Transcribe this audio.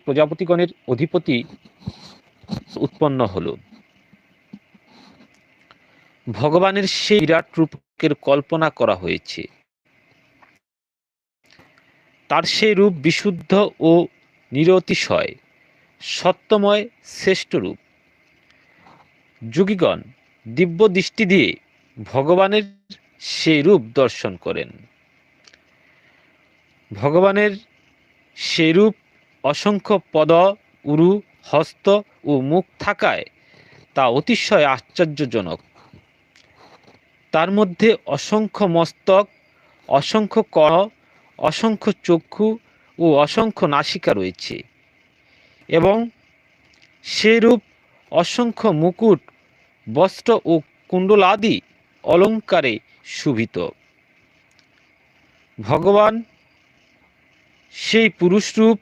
প্রজাপতিগণের অধিপতি উৎপন্ন হল। ভগবানের সেই বিরাট রূপের কল্পনা করা হয়েছে। তার সেই রূপ বিশুদ্ধ ও নিরতিশয়, সত্যময়, শ্রেষ্ঠ রূপ। যোগীগণ দিব্য দৃষ্টি দিয়ে ভগবানের সেই রূপ দর্শন করেন। ভগবানের সেই রূপ অসংখ্য পদ, উরু, হস্ত ও মুখ থাকায় তা অতিশয় আশ্চর্যজনক। তার মধ্যে অসংখ্য মস্তক, অসংখ্য কর্ণ, অসংখ্য চক্ষু ও অসংখ্য নাসিকা রয়েছে এবং সেরূপ অসংখ্য মুকুট, বস্ত্র ও কুণ্ডলাদি অলঙ্কারে শোভিত। ভগবান সেই পুরুষরূপ